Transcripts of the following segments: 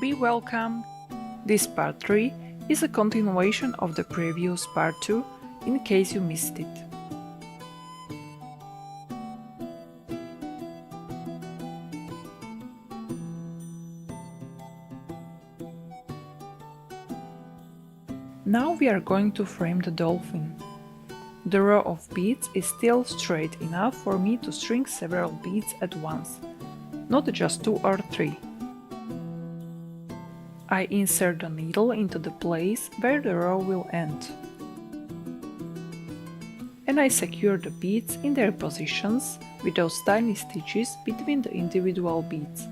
Be welcome! This part 3 is a continuation of the previous part 2 in case you missed it. Now we are going to frame the dolphin. The row of beads is still straight enough for me to string several beads at once, not just 2 or 3. I insert the needle into the place where the row will end. And I secure the beads in their positions with those tiny stitches between the individual beads,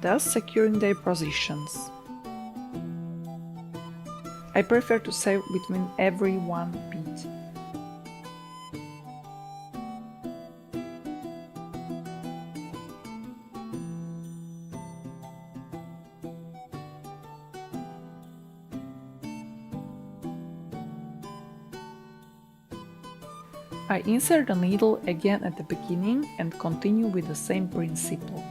thus securing their positions. I prefer to sew between every one bead. I insert the needle again at the beginning and continue with the same principle.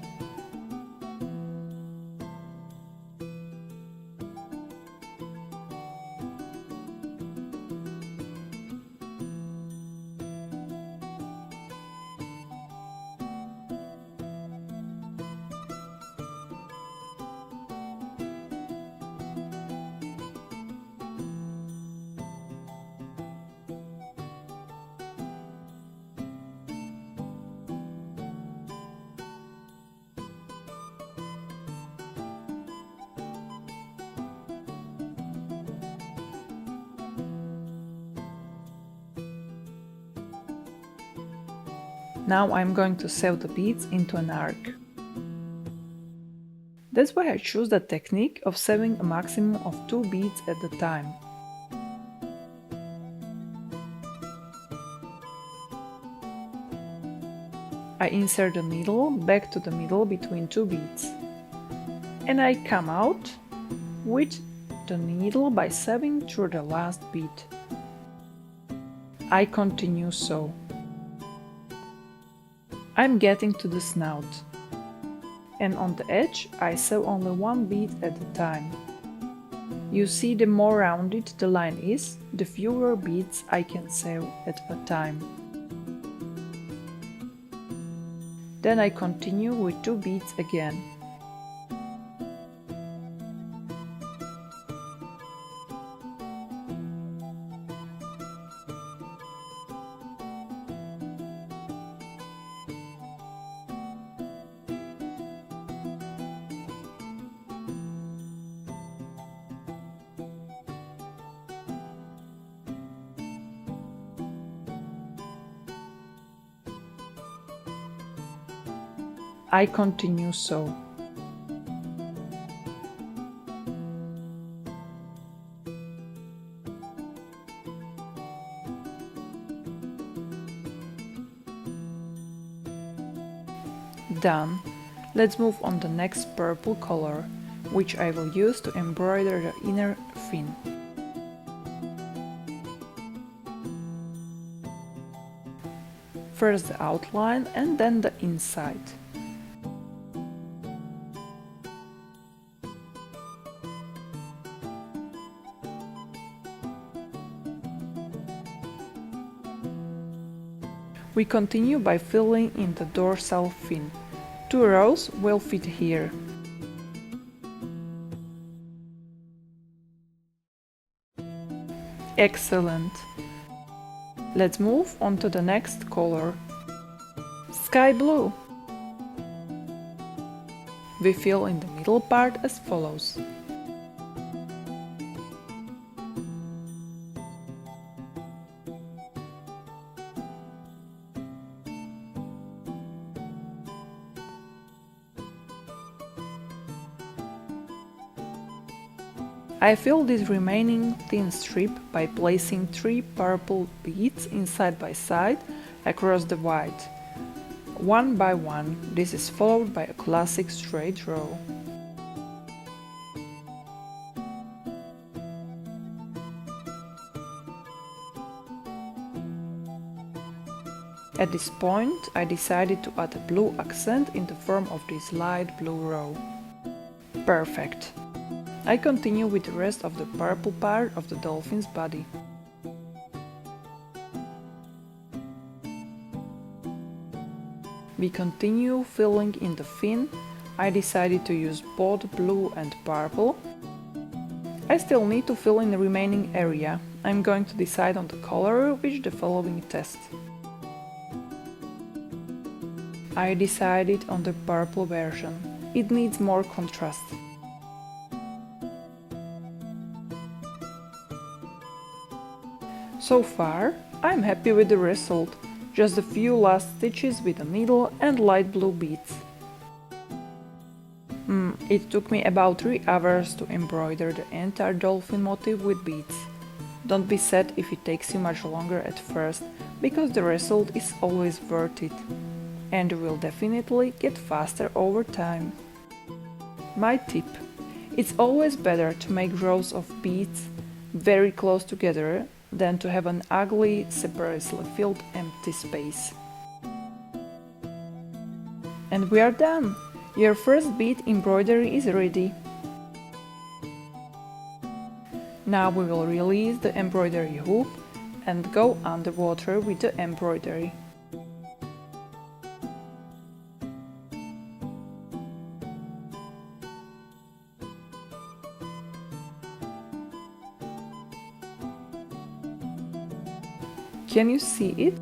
Now I'm going to sew the beads into an arc. That's why I choose the technique of sewing a maximum of 2 beads at a time. I insert the needle back to the middle between 2 beads. And I come out with the needle by sewing through the last bead. I continue sew. I'm getting to the snout, and on the edge I sew only 1 bead at a time. You see, the more rounded the line is, the fewer beads I can sew at a time. Then I continue with 2 beads again. I continue sew. Done. Let's move on the next purple color, which I will use to embroider the inner fin. First the outline and then the inside. We continue by filling in the dorsal fin. 2 rows will fit here. Excellent! Let's move on to the next color. Sky blue! We fill in the middle part as follows. I fill this remaining thin strip by placing 3 purple beads side by side across the white. One by one, this is followed by a classic straight row. At this point, I decided to add a blue accent in the form of this light blue row. Perfect! I continue with the rest of the purple part of the dolphin's body. We continue filling in the fin. I decided to use both blue and purple. I still need to fill in the remaining area. I'm going to decide on the color with the following test. I decided on the purple version. It needs more contrast. So far, I'm happy with the result. Just a few last stitches with a needle and light blue beads. It took me about 3 hours to embroider the entire dolphin motif with beads. Don't be sad if it takes you much longer at first, because the result is always worth it. And you will definitely get faster over time. My tip: it's always better to make rows of beads very close together than to have an ugly, separately filled empty space. And we are done! Your first bead embroidery is ready. Now we will release the embroidery hoop and go underwater with the embroidery. Can you see it?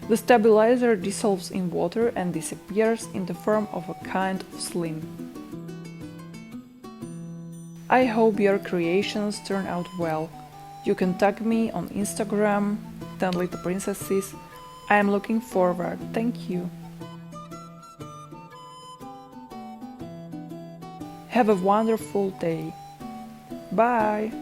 The stabilizer dissolves in water and disappears in the form of a kind of sling. I hope your creations turn out well. You can tag me on Instagram, 10 Little Princesses. I am looking forward. Thank you. Have a wonderful day. Bye!